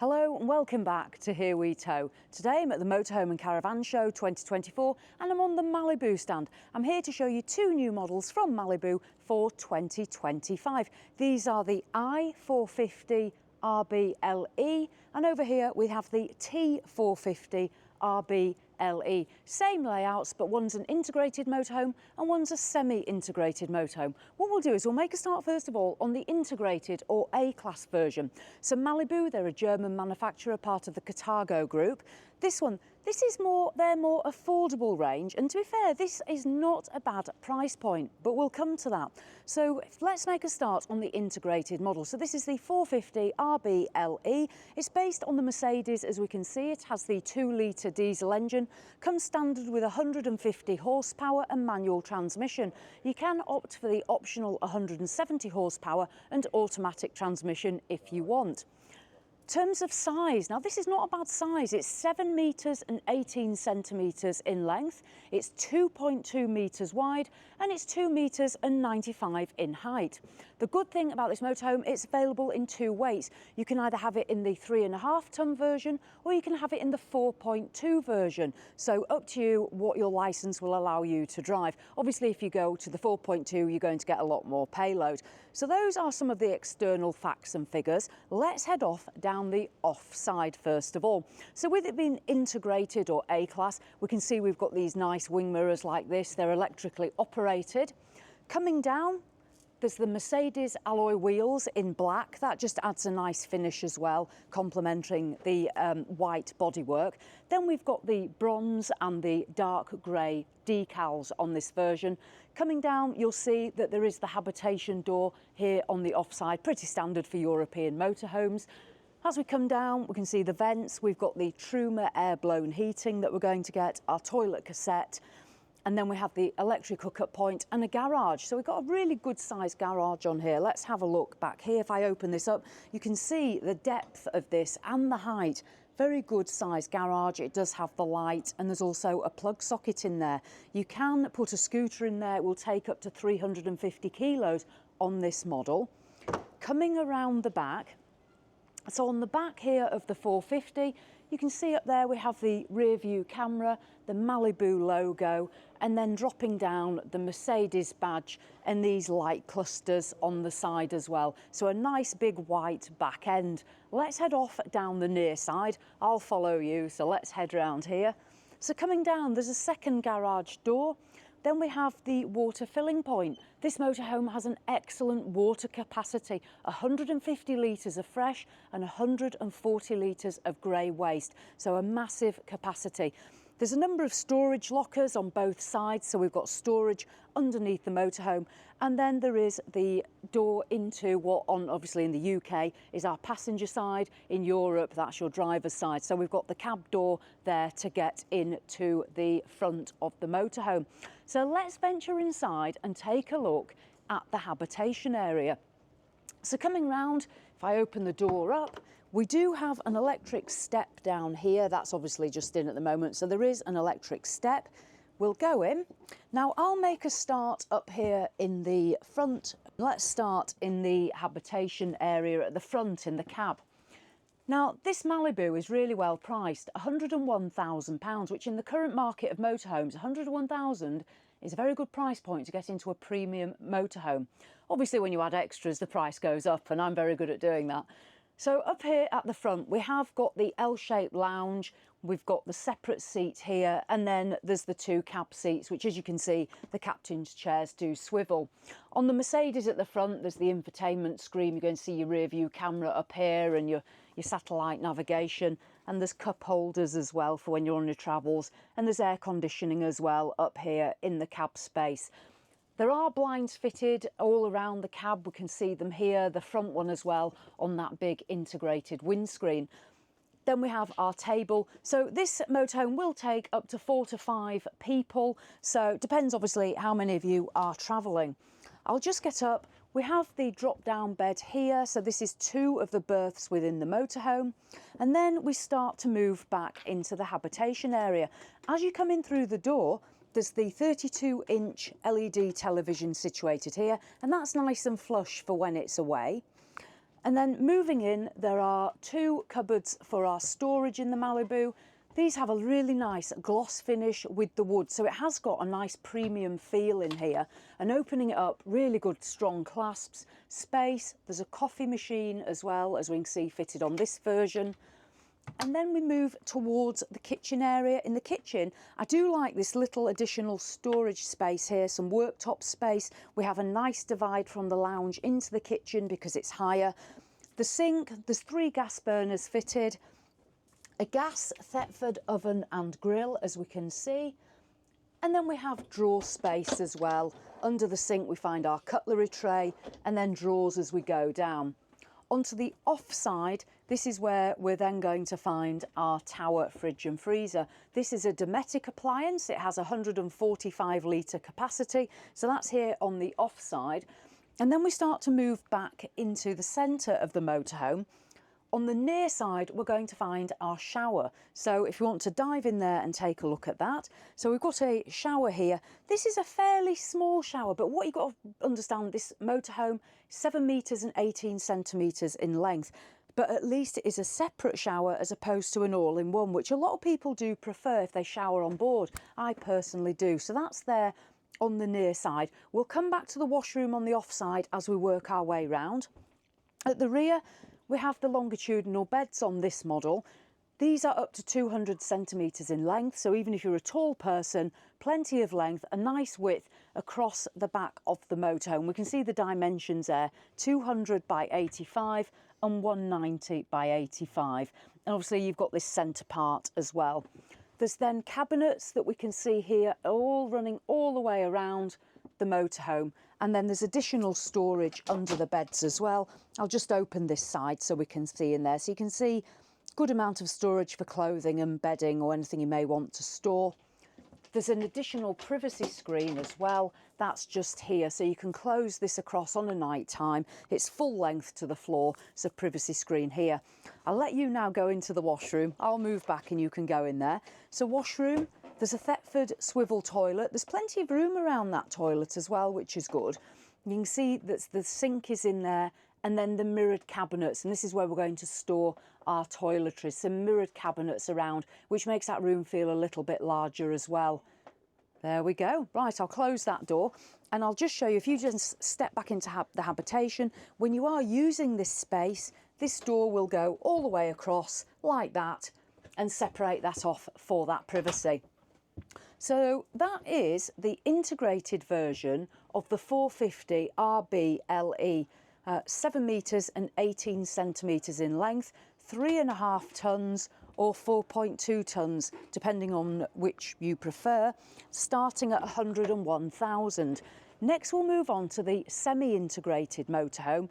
Hello and welcome back to Here We Tow. Today I'm at the Motorhome and Caravan Show 2024 and I'm on the Malibu stand. I'm here to show you two new models from Malibu for 2025. These are the I450 RBLE and over here we have the T450 RBLE. Same layouts, but one's an integrated motorhome and one's a semi-integrated motorhome. What we'll do is we'll make a start first of all on the integrated or A-class version. So Malibu, they're a German manufacturer, part of the Carthago group. This is their more affordable range, and to be fair, this is not a bad price point, but we'll come to that. So let's make a start on the integrated model. So this is the 450 RBLE. It's based on the Mercedes, as we can see. It has the 2-litre diesel engine, comes standard with 150 horsepower and manual transmission. You can opt for the optional 170 horsepower and automatic transmission if you want. In terms of size, now this is not a bad size. It's 7 metres and 18 centimetres in length, it's 2.2 metres wide and it's 2 metres and 95 in height. The good thing about this motorhome, it's available in two weights. You can either have it in the 3.5 tonne version or you can have it in the 4.2 version. So up to you what your licence will allow you to drive. Obviously if you go to the 4.2 you're going to get a lot more payload. So those are some of the external facts and figures. Let's head off down the off side first of all. So with it being integrated or A-class, we can see we've got these nice wing mirrors like this. They're electrically operated. Coming down, there's the Mercedes alloy wheels in black. That just adds a nice finish as well, complementing the white bodywork. Then we've got the bronze and the dark grey decals on this version. Coming down, you'll see that there is the habitation door here on the offside, pretty standard for European motorhomes. As we come down, we can see the vents. We've got the Truma air-blown heating that we're going to get, our toilet cassette, and then we have the electric hookup point and a garage. So we've got a really good sized garage on here. Let's have a look back here. If I open this up, you can see the depth of this and the height. Very good sized garage. It does have the light and there's also a plug socket in there. You can put a scooter in there. It will take up to 350 kilos on this model. Coming around the back, so on the back here of the 450, you can see up there we have the rear view camera, the Malibu logo, and then dropping down the Mercedes badge and these light clusters on the side as well. So a nice big white back end. Let's head off down the near side. I'll follow you, so let's head round here. So coming down, there's a second garage door. Then we have the water filling point. This motorhome has an excellent water capacity, 150 litres of fresh and 140 litres of grey waste, so a massive capacity. There's a number of storage lockers on both sides, so we've got storage underneath the motorhome, and then there is the door into what, obviously in the UK, is our passenger side. In Europe, that's your driver's side. So we've got the cab door there to get into the front of the motorhome. So let's venture inside and take a look at the habitation area. So coming round, if I open the door up, we do have an electric step down here. That's obviously just in at the moment. So there is an electric step. We'll go in. Now I'll make a start up here in the front. Let's start in the habitation area at the front in the cab. Now this Malibu is really well priced, £101,000, which in the current market of motorhomes, £101,000 is a very good price point to get into a premium motorhome. Obviously when you add extras the price goes up, and I'm very good at doing that. So up here at the front we have got the L-shaped lounge, we've got the separate seat here, and then there's the two cab seats, which as you can see the captain's chairs do swivel. On the Mercedes at the front there's the infotainment screen. You're going to see your rear view camera up here and your satellite navigation, and there's cup holders as well for when you're on your travels, and there's air conditioning as well up here in the cab space. There are blinds fitted all around the cab. We can see them here, the front one as well, on that big integrated windscreen. Then we have our table. So this motorhome will take up to 4 to 5 people. So it depends obviously how many of you are travelling. I'll just get up. We have the drop down bed here. So this is 2 of the berths within the motorhome. And then we start to move back into the habitation area. As you come in through the door, there's the 32-inch LED television situated here, and that's nice and flush for when it's away. And then moving in, there are 2 cupboards for our storage in the Malibu. These have a really nice gloss finish with the wood, so it has got a nice premium feel in here. And opening it up, really good strong clasps, space. There's a coffee machine as well, as we can see fitted on this version. And then we move towards the kitchen area. In the kitchen, I do like this little additional storage space here, some worktop space. We have a nice divide from the lounge into the kitchen because it's higher. The sink, there's 3 gas burners fitted. A gas Thetford oven and grill, as we can see. And then we have drawer space as well. Under the sink we find our cutlery tray and then drawers as we go down. Onto the off side, this is where we're then going to find our tower fridge and freezer. This is a Dometic appliance. It has 145 litre capacity. So that's here on the off side. And then we start to move back into the centre of the motorhome. On the near side, we're going to find our shower. So if you want to dive in there and take a look at that. So we've got a shower here. This is a fairly small shower, but what you've got to understand, this motorhome, 7 metres and 18 centimetres in length. But at least it is a separate shower as opposed to an all-in-one, which a lot of people do prefer if they shower on board. I personally do. So that's there on the near side. We'll come back to the washroom on the off side as we work our way round. At the rear, we have the longitudinal beds on this model. These are up to 200 centimetres in length, so even if you're a tall person, plenty of length, a nice width across the back of the motorhome. We can see the dimensions there, 200 by 85 and 190 by 85. And obviously you've got this centre part as well. There's then cabinets that we can see here, all running all the way around the motorhome. And then there's additional storage under the beds as well. I'll just open this side so we can see in there. So you can see good amount of storage for clothing and bedding or anything you may want to store. There's an additional privacy screen as well. That's just here. So you can close this across on a night time. It's full length to the floor. It's a privacy screen here. I'll let you now go into the washroom. I'll move back and you can go in there. So washroom, there's a Thetford swivel toilet. There's plenty of room around that toilet as well, which is good. You can see that the sink is in there and then the mirrored cabinets. And this is where we're going to store our toiletries. Some mirrored cabinets around, which makes that room feel a little bit larger as well. There we go. Right, I'll close that door and I'll just show you, if you just step back into the habitation, when you are using this space, this door will go all the way across like that and separate that off for that privacy. So that is the integrated version of the 450 RBLE, 7 metres and 18 centimetres in length, 3.5 tonnes or 4.2 tonnes, depending on which you prefer, starting at 101,000. Next, we'll move on to the semi-integrated motorhome.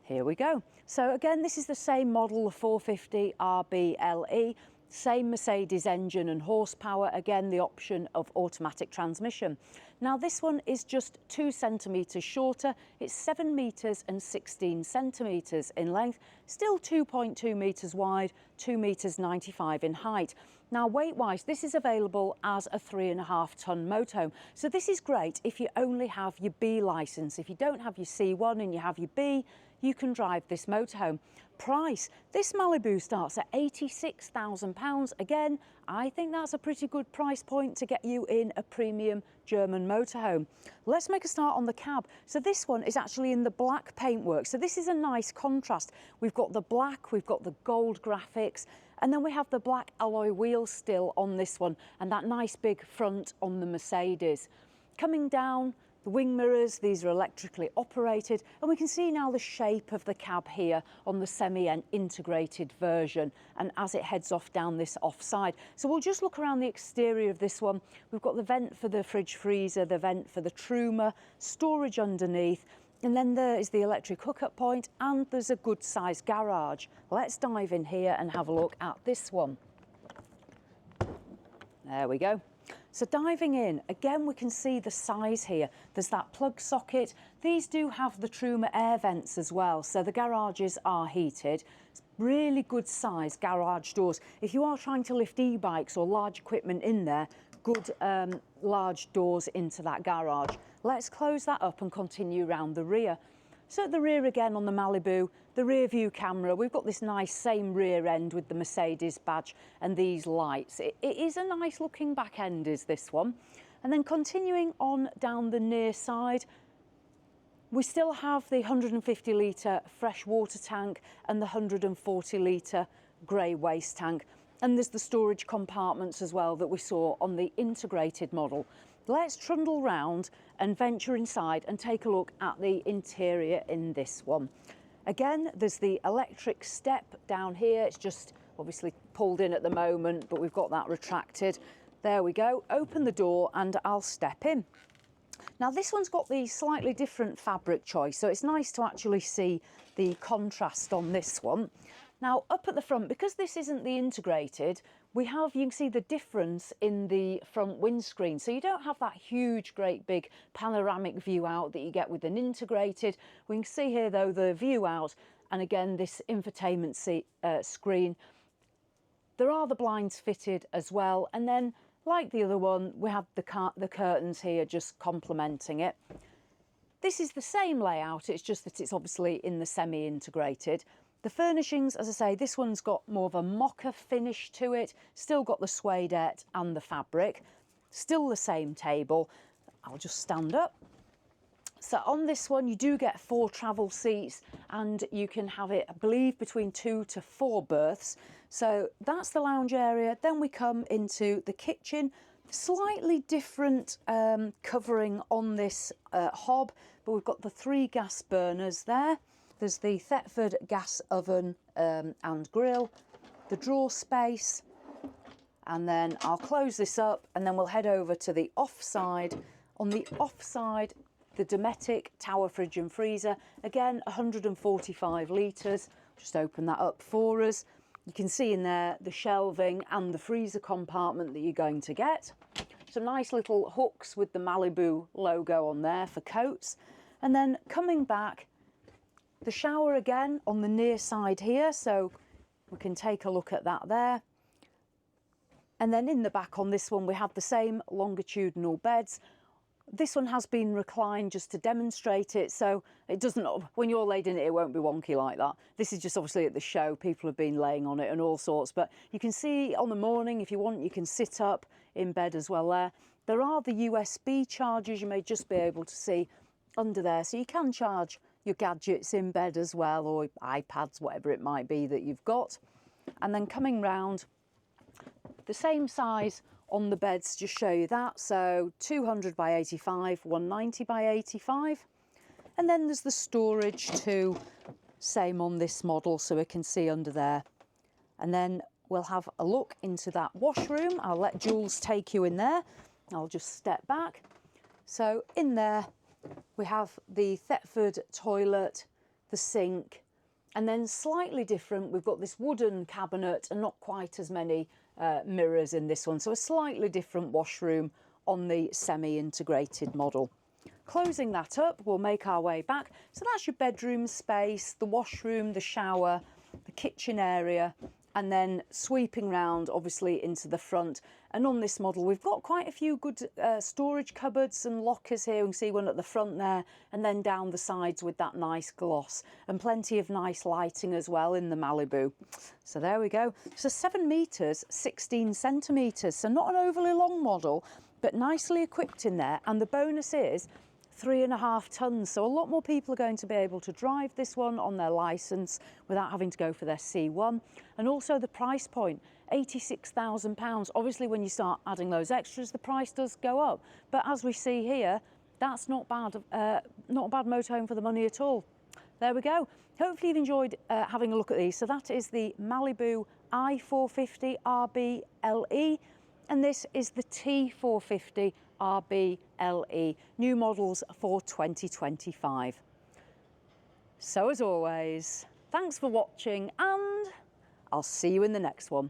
Here we go. So again, this is the same model, the 450 RBLE, same Mercedes engine and horsepower, again the option of automatic transmission. Now this one is just 2 centimetres shorter, it's 7 metres and 16 centimetres in length, still 2.2 metres wide, 2 metres 95 in height. Now weight-wise, this is available as a 3.5 tonne motorhome. So this is great if you only have your B licence. If you don't have your C1 and you have your B, you can drive this motorhome. Price, this Malibu starts at £86,000. Again, I think that's a pretty good price point to get you in a premium German motorhome. Let's make a start on the cab. So this one is actually in the black paintwork. So this is a nice contrast. We've got the black, we've got the gold graphics, and then we have the black alloy wheels still on this one, and that nice big front on the Mercedes. Coming down, the wing mirrors, these are electrically operated, and we can see now the shape of the cab here on the semi-integrated version, and as it heads off down this offside. So we'll just look around the exterior of this one. We've got the vent for the fridge freezer, the vent for the truma, storage underneath, and then there is the electric hookup point, and there's a good sized garage. Let's dive in here and have a look at this one. There we go. So diving in, again, we can see the size here. There's that plug socket. These do have the Truma air vents as well, so the garages are heated. It's really good size garage doors. If you are trying to lift e-bikes or large equipment in there, good large doors into that garage. Let's close that up and continue round the rear. So at the rear again on the Malibu, the rear view camera, we've got this nice same rear end with the Mercedes badge and these lights. It is a nice looking back end, is this one. And then continuing on down the near side, we still have the 150 litre fresh water tank and the 140 litre grey waste tank. And there's the storage compartments as well that we saw on the integrated model. Let's trundle round and venture inside and take a look at the interior in this one. Again, there's the electric step down here. It's just obviously pulled in at the moment, but we've got that retracted. There we go. Open the door and I'll step in. Now this one's got the slightly different fabric choice, so it's nice to actually see the contrast on this one. Now up at the front, because this isn't the integrated, you can see the difference in the front windscreen. So you don't have that huge, great big panoramic view out that you get with an integrated. We can see here though the view out, and again this infotainment screen. There are the blinds fitted as well, and then like the other one, we have the curtains here just complementing it. This is the same layout, it's just that it's obviously in the semi-integrated. The furnishings, as I say, this one's got more of a mocha finish to it, still got the suedeette and the fabric, still the same table. I'll just stand up. So on this one, you do get 4 travel seats and you can have it, I believe, between 2 to 4 berths. So that's the lounge area. Then we come into the kitchen. Slightly different covering on this hob, but we've got the 3 gas burners there. There's the Thetford gas oven and grill, the drawer space, and then I'll close this up and then we'll head over to the offside. On the offside, the Dometic tower fridge and freezer, again 145 litres. Just open that up for us. You can see in there the shelving and the freezer compartment that you're going to get. Some nice little hooks with the Malibu logo on there for coats. And then coming back, the shower again on the near side here, so we can take a look at that there. And then in the back on this one, we have the same longitudinal beds. This one has been reclined just to demonstrate it, so it doesn't, when you're laid in it, it won't be wonky like that. This is just obviously at the show, people have been laying on it and all sorts, but you can see on the morning, if you want, you can sit up in bed as well there. There are the USB chargers, you may just be able to see under there, so you can charge your gadgets in bed as well, or iPads, whatever it might be that you've got. And then coming round, the same size on the beds, just show you that. So 200 by 85, 190 by 85. And then there's the storage too, same on this model, so we can see under there. And then we'll have a look into that washroom. I'll let Jules take you in there. I'll just step back. So in there, we have the Thetford toilet, the sink, and then slightly different, we've got this wooden cabinet and not quite as many mirrors in this one. So a slightly different washroom on the semi-integrated model. Closing that up, we'll make our way back. So that's your bedroom space, the washroom, the shower, the kitchen area, and then sweeping round obviously into the front. And on this model, we've got quite a few good storage cupboards and lockers here. You can see one at the front there, and then down the sides with that nice gloss, and plenty of nice lighting as well in the Malibu. So there we go. So 7 metres, 16 centimetres. So not an overly long model, but nicely equipped in there. And the bonus is 3.5 tonnes. So a lot more people are going to be able to drive this one on their licence without having to go for their C1. And also the price point, £86,000. Obviously, when you start adding those extras, the price does go up. But as we see here, that's not bad. Not a bad motorhome for the money at all. There we go. Hopefully you've enjoyed having a look at these. So that is the Malibu I 450 RB LE, and this is the T 450 RB LE. New models for 2025. So as always, thanks for watching, and I'll see you in the next one.